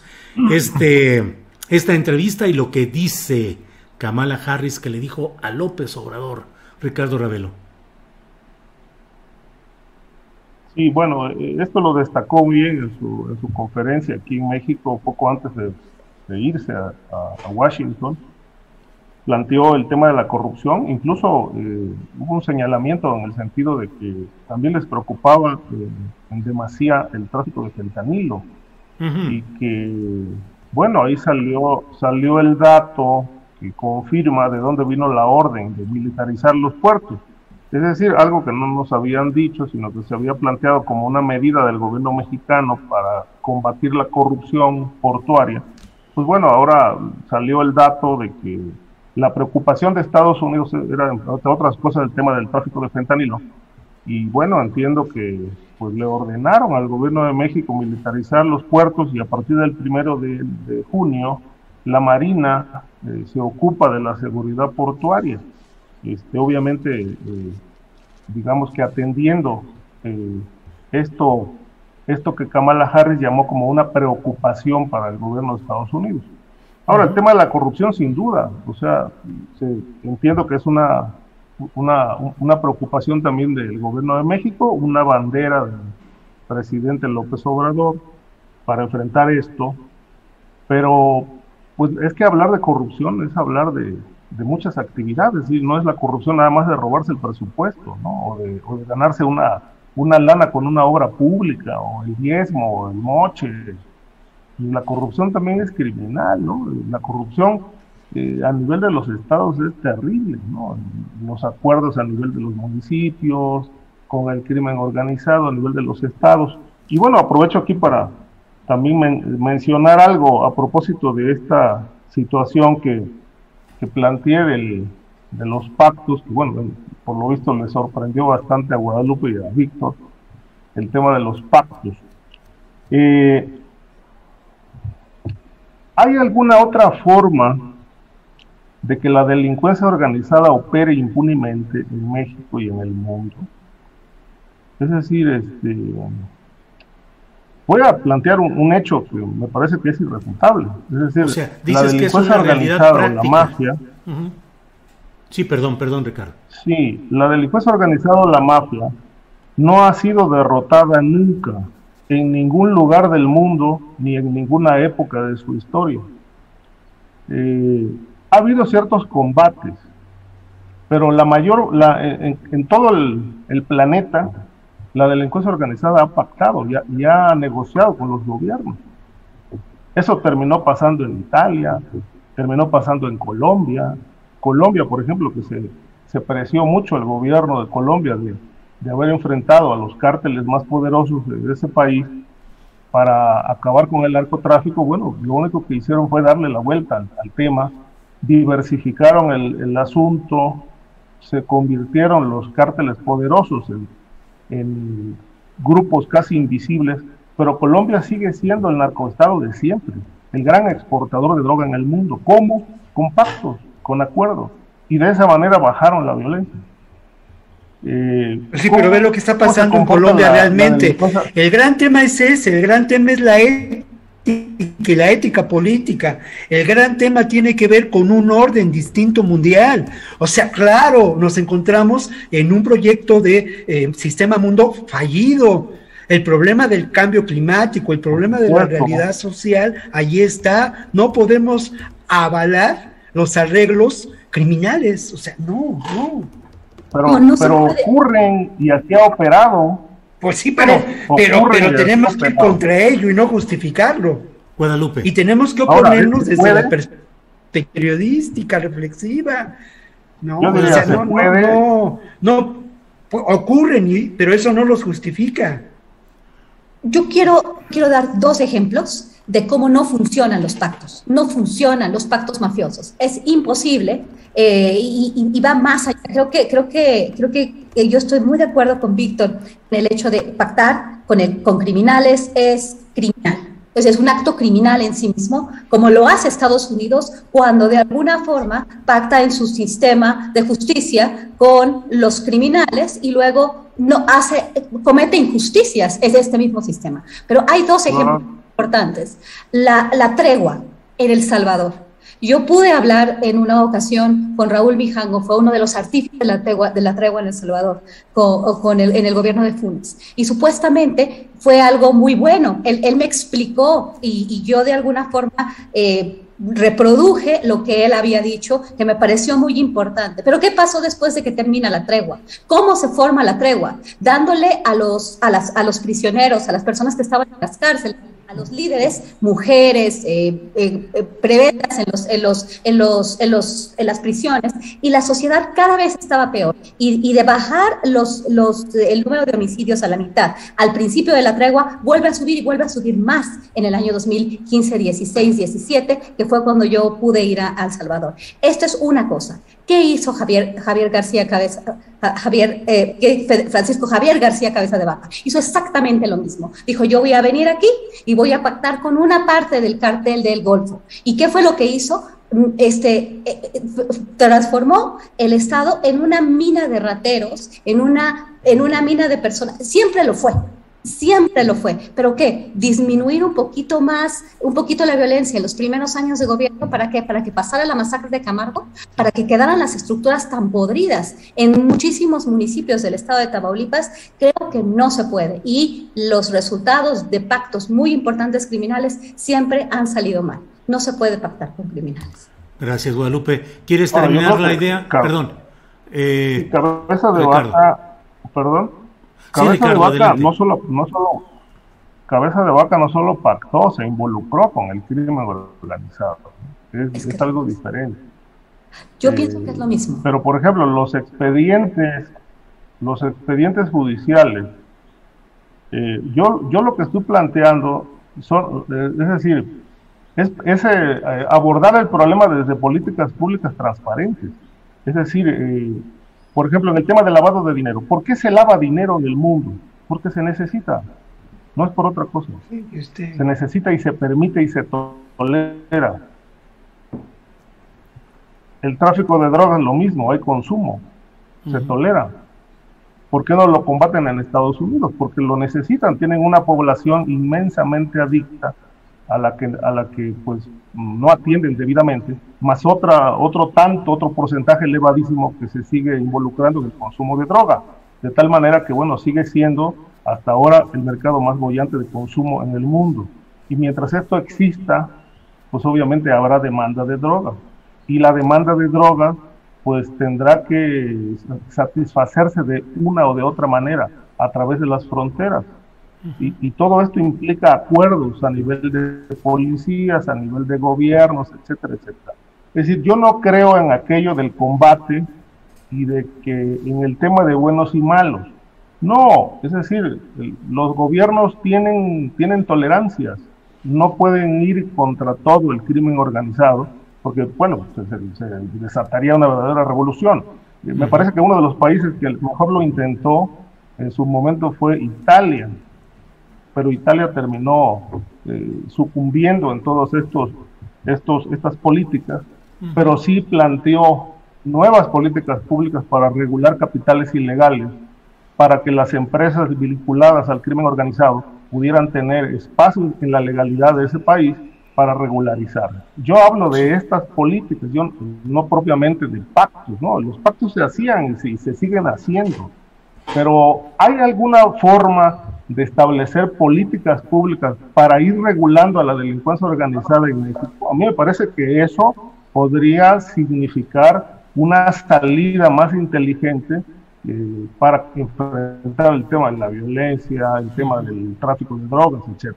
entrevista y lo que dice Kamala Harris que le dijo a López Obrador, Ricardo Ravelo? Sí, bueno, esto lo destacó bien en su conferencia aquí en México, poco antes de irse a Washington. Planteó el tema de la corrupción, incluso hubo un señalamiento en el sentido de que también les preocupaba en demasía el tráfico de fentanilo. Y que, bueno, ahí salió el dato que confirma de dónde vino la orden de militarizar los puertos. Es decir, algo que no nos habían dicho, sino que se había planteado como una medida del gobierno mexicano para combatir la corrupción portuaria. Pues bueno, ahora salió el dato de que la preocupación de Estados Unidos era, entre otras cosas, el tema del tráfico de fentanilo. Y bueno, entiendo que pues le ordenaron al gobierno de México militarizar los puertos, y a partir del 1 de junio la Marina se ocupa de la seguridad portuaria. Obviamente, digamos que atendiendo esto que Kamala Harris llamó como una preocupación para el gobierno de Estados Unidos. Ahora, el tema de la corrupción, sin duda, o sea, entiendo que es una preocupación también del gobierno de México, una bandera del presidente López Obrador para enfrentar esto, pero pues es que hablar de corrupción es hablar de muchas actividades, y no es la corrupción nada más de robarse el presupuesto, ¿no? o de ganarse una lana con una obra pública, o el diezmo, o el moche. Y la corrupción también es criminal, ¿no? La corrupción a nivel de los estados es terrible, ¿no? Los acuerdos a nivel de los municipios, con el crimen organizado a nivel de los estados. Y bueno, aprovecho aquí para también mencionar algo a propósito de esta situación que planteé de los pactos, que bueno, por lo visto le sorprendió bastante a Guadalupe y a Víctor, el tema de los pactos. ¿Hay alguna otra forma de que la delincuencia organizada opere impunemente en México y en el mundo? Es decir, voy a plantear un hecho que me parece que es irrefutable. Es decir, o sea, la delincuencia organizada, la mafia. Sí, perdón, Ricardo. Sí, la delincuencia organizada o la mafia no ha sido derrotada nunca en ningún lugar del mundo ni en ninguna época de su historia. Ha habido ciertos combates, pero en todo el planeta, la delincuencia organizada ha pactado y ha negociado con los gobiernos. Eso terminó pasando en Italia, terminó pasando en Colombia. Colombia, por ejemplo, que se preció mucho el gobierno de Colombia de haber enfrentado a los cárteles más poderosos de ese país para acabar con el narcotráfico. Bueno, lo único que hicieron fue darle la vuelta al tema, diversificaron el asunto, se convirtieron los cárteles poderosos en grupos casi invisibles, pero Colombia sigue siendo el narcoestado de siempre, el gran exportador de droga en el mundo. ¿Cómo? Con pactos, con acuerdos, y de esa manera bajaron la violencia. Sí, pero ve lo que está pasando en Colombia realmente. El gran tema es ese, el gran tema es la ética y la ética política. El gran tema tiene que ver con un orden distinto mundial. O sea, claro, nos encontramos en un proyecto de sistema mundo fallido. El problema del cambio climático, el problema de la realidad social, ahí está. No podemos avalar los arreglos criminales. O sea, no. Pero ocurren, y aquí ha operado. Pues sí, pero tenemos que ir contra ello y no justificarlo. Guadalupe. Y tenemos que oponernos desde la perspectiva periodística, reflexiva. No, ocurren, pero eso no los justifica. Yo quiero dar dos ejemplos de cómo no funcionan los pactos. No funcionan los pactos mafiosos. Es imposible y va más allá. Creo que yo estoy muy de acuerdo con Víctor en el hecho de pactar con criminales es criminal. Entonces es un acto criminal en sí mismo, como lo hace Estados Unidos cuando de alguna forma pacta en su sistema de justicia con los criminales y luego comete injusticias, es este mismo sistema. Pero hay dos ejemplos importantes. La tregua en El Salvador. Yo pude hablar en una ocasión con Raúl Mijango, fue uno de los artífices de la tregua en El Salvador, en el gobierno de Funes. Y supuestamente fue algo muy bueno. Él me explicó y yo de alguna forma reproduje lo que él había dicho, que me pareció muy importante. Pero ¿qué pasó después de que termina la tregua? ¿Cómo se forma la tregua? Dándole a los prisioneros, a las personas que estaban en las cárceles, a los líderes, mujeres, prebendas en las prisiones, y la sociedad cada vez estaba peor. Y de bajar el número de homicidios a la mitad, al principio de la tregua, vuelve a subir y vuelve a subir más en el año 2015, 16, 17, que fue cuando yo pude ir a El Salvador. Esto es una cosa. ¿Qué hizo Francisco Javier García Cabeza de Vaca? Hizo exactamente lo mismo. Dijo, yo voy a venir aquí y voy a pactar con una parte del cartel del Golfo. ¿Y qué fue lo que hizo? Transformó el Estado en una mina de rateros, en una mina de personas. Siempre lo fue. ¿Pero qué? Disminuir un poquito la violencia en los primeros años de gobierno. ¿Para qué? Para que pasara la masacre de Camargo, para que quedaran las estructuras tan podridas en muchísimos municipios del estado de Tamaulipas. Creo que no se puede, y los resultados de pactos muy importantes criminales siempre han salido mal. No se puede pactar con criminales. Gracias, Guadalupe. ¿Quieres terminar la idea? Perdón. Cabeza de Vaca, perdón. Cabeza de Vaca Cabeza de Vaca no solo pactó, se involucró con el crimen organizado. Es algo diferente. Yo pienso que es lo mismo. Pero, por ejemplo, los expedientes judiciales, yo lo que estoy planteando es abordar el problema desde políticas públicas transparentes. Es decir, por ejemplo, en el tema del lavado de dinero. ¿Por qué se lava dinero en el mundo? Porque se necesita. No es por otra cosa. Se necesita y se permite y se tolera. El tráfico de drogas es lo mismo, hay consumo. Se tolera. ¿Por qué no lo combaten en Estados Unidos? Porque lo necesitan. Tienen una población inmensamente adicta a la que pues no atienden debidamente, más otro porcentaje elevadísimo que se sigue involucrando en el consumo de droga, de tal manera que sigue siendo hasta ahora el mercado más boyante de consumo en el mundo. Y mientras esto exista, pues obviamente habrá demanda de droga, y la demanda de droga pues tendrá que satisfacerse de una o de otra manera a través de las fronteras. Y todo esto implica acuerdos a nivel de policías, a nivel de gobiernos, etcétera, etcétera. Es decir, yo no creo en aquello del combate y de que en el tema de buenos y malos. No, es decir, los gobiernos tienen tolerancias, no pueden ir contra todo el crimen organizado, porque, se desataría una verdadera revolución. Me parece que uno de los países que mejor lo intentó en su momento fue Italia, pero Italia terminó sucumbiendo en todas estas políticas, pero sí planteó nuevas políticas públicas para regular capitales ilegales, para que las empresas vinculadas al crimen organizado pudieran tener espacio en la legalidad de ese país para regularizar. Yo hablo de estas políticas, yo no propiamente de pactos, ¿no? Los pactos se hacían y se siguen haciendo, pero ¿hay alguna forma de establecer políticas públicas para ir regulando a la delincuencia organizada en México? A mí me parece que eso podría significar una salida más inteligente para enfrentar el tema de la violencia, el tema del tráfico de drogas, etc.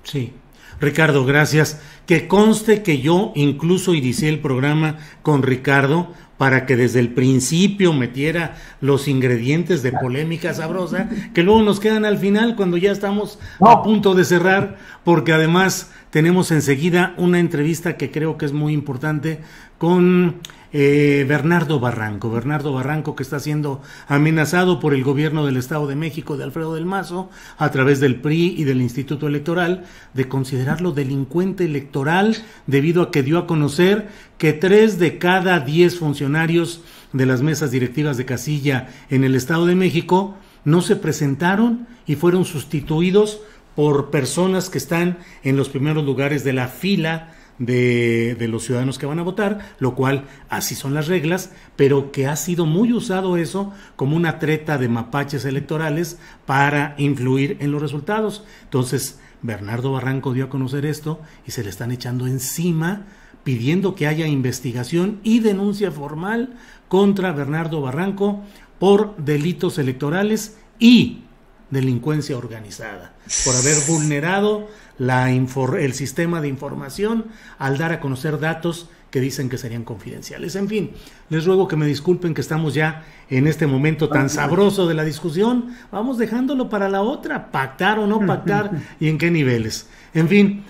Sí. Ricardo, gracias. Que conste que yo incluso inicié el programa con Ricardo para que desde el principio metiera los ingredientes de polémica sabrosa, que luego nos quedan al final cuando ya estamos a punto de cerrar, porque además tenemos enseguida una entrevista que creo que es muy importante con Bernardo Barranco, que está siendo amenazado por el gobierno del Estado de México de Alfredo del Mazo a través del PRI y del Instituto Electoral de considerarlo delincuente electoral debido a que dio a conocer que 3 de cada 10 funcionarios de las mesas directivas de casilla en el Estado de México no se presentaron y fueron sustituidos por personas que están en los primeros lugares de la fila de los ciudadanos que van a votar, lo cual así son las reglas, pero que ha sido muy usado eso como una treta de mapaches electorales para influir en los resultados. Entonces, Bernardo Barranco dio a conocer esto y se le están echando encima, pidiendo que haya investigación y denuncia formal contra Bernardo Barranco por delitos electorales y delincuencia organizada, por haber vulnerado el sistema de información al dar a conocer datos que dicen que serían confidenciales. En fin, les ruego que me disculpen que estamos ya en este momento tan sabroso de la discusión. Vamos dejándolo para la otra, pactar o no pactar y en qué niveles. En fin,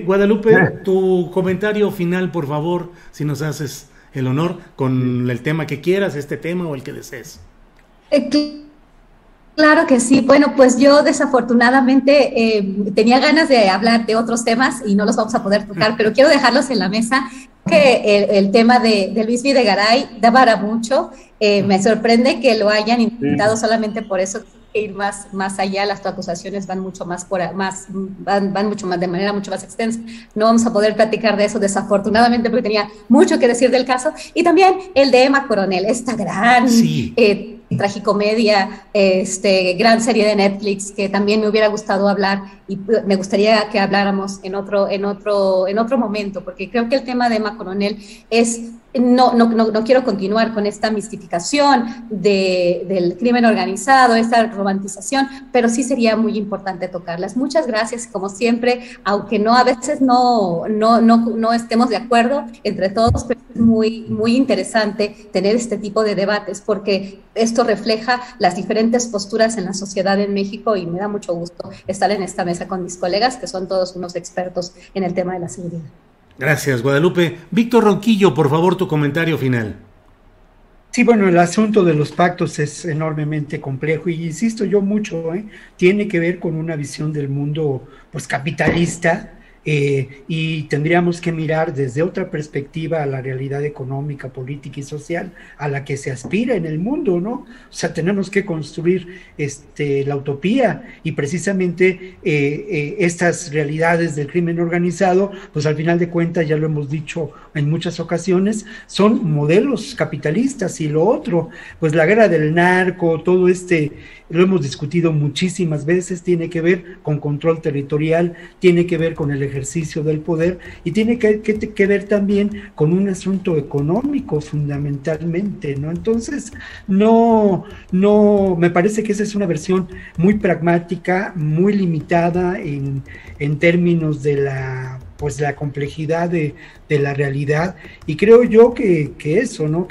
Guadalupe, tu comentario final, por favor, si nos haces el honor, con el tema que quieras, este tema o el que desees. Claro que sí. Bueno, pues yo desafortunadamente tenía ganas de hablar de otros temas y no los vamos a poder tocar, pero quiero dejarlos en la mesa, que el tema de Luis Videgaray da para mucho. Me sorprende que lo hayan intentado solamente por eso, que ir más allá. Las acusaciones van mucho más van mucho más, de manera mucho más extensa. No vamos a poder platicar de eso, desafortunadamente, porque tenía mucho que decir del caso. Y también el de Emma Coronel, esta gran tragicomedia, gran serie de Netflix, que también me hubiera gustado hablar, y me gustaría que habláramos en otro momento, porque creo que el tema de Emma Coronel es... No quiero continuar con esta mistificación del crimen organizado, esta romantización, pero sí sería muy importante tocarlas. Muchas gracias, como siempre, aunque a veces no estemos de acuerdo entre todos, pero es muy interesante tener este tipo de debates, porque esto refleja las diferentes posturas en la sociedad en México, y me da mucho gusto estar en esta mesa con mis colegas, que son todos unos expertos en el tema de la seguridad. Gracias, Guadalupe. Víctor Ronquillo, por favor, tu comentario final. Sí, bueno, el asunto de los pactos es enormemente complejo y insisto yo mucho, tiene que ver con una visión del mundo pues capitalista, y tendríamos que mirar desde otra perspectiva a la realidad económica, política y social a la que se aspira en el mundo, ¿no? O sea, tenemos que construir la utopía, y precisamente estas realidades del crimen organizado, pues al final de cuentas, ya lo hemos dicho en muchas ocasiones, son modelos capitalistas. Y lo otro, pues la guerra del narco, todo lo hemos discutido muchísimas veces, tiene que ver con control territorial, tiene que ver con el ejercicio del poder, y tiene que ver también con un asunto económico fundamentalmente, ¿no? Entonces, me parece que esa es una versión muy pragmática, muy limitada en términos de la complejidad de la realidad, y creo yo que eso, ¿no?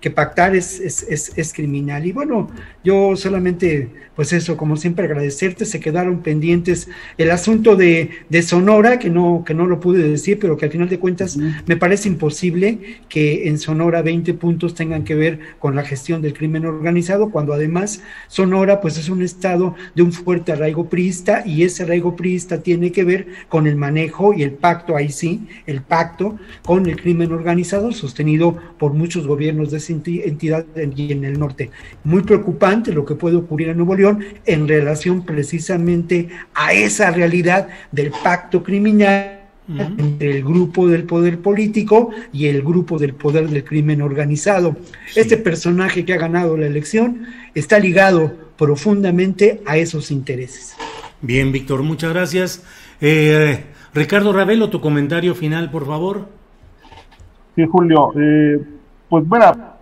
Que pactar es criminal. Y bueno, yo solamente, pues eso, como siempre, agradecerte. Se quedaron pendientes el asunto de Sonora, que no lo pude decir, pero que al final de cuentas me parece imposible que en Sonora 20 puntos tengan que ver con la gestión del crimen organizado, cuando además Sonora pues es un estado de un fuerte arraigo priista, y ese arraigo priista tiene que ver con el manejo y el pacto, ahí sí, el pacto con el crimen organizado sostenido por muchos gobiernos de esa entidad y en el norte. Muy preocupante lo que puede ocurrir en Nuevo León en relación precisamente a esa realidad del pacto criminal entre el grupo del poder político y el grupo del poder del crimen organizado. Sí. Este personaje que ha ganado la elección está ligado profundamente a esos intereses. Bien, Víctor, muchas gracias. Ricardo Ravelo, tu comentario final, por favor. Sí, Julio, pues bueno,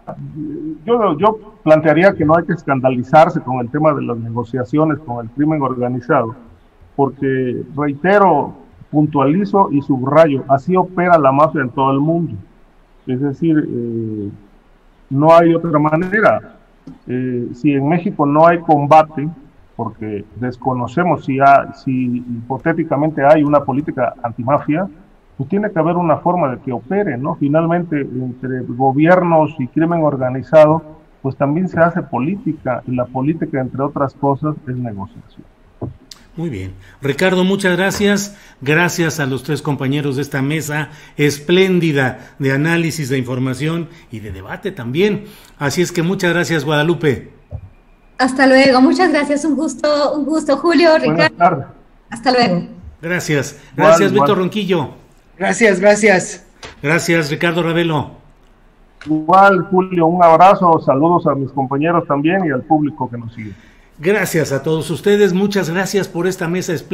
yo plantearía que no hay que escandalizarse con el tema de las negociaciones con el crimen organizado, porque, reitero, puntualizo y subrayo, así opera la mafia en todo el mundo. Es decir, no hay otra manera. Si en México no hay combate, porque desconocemos si hipotéticamente hay una política antimafia, pues tiene que haber una forma de que opere, ¿no? Finalmente, entre gobiernos y crimen organizado, pues también se hace política, y la política, entre otras cosas, es negociación. Muy bien. Ricardo, muchas gracias. Gracias a los tres compañeros de esta mesa espléndida de análisis, de información y de debate también. Así es que muchas gracias, Guadalupe. Hasta luego. Muchas gracias. Un gusto, Julio, Ricardo. Buenas tardes. Hasta luego. Gracias. Gracias, Víctor Ronquillo. Gracias. Gracias, Ricardo Ravelo. Igual, Julio, un abrazo, saludos a mis compañeros también y al público que nos sigue. Gracias a todos ustedes, muchas gracias por esta mesa espléndida.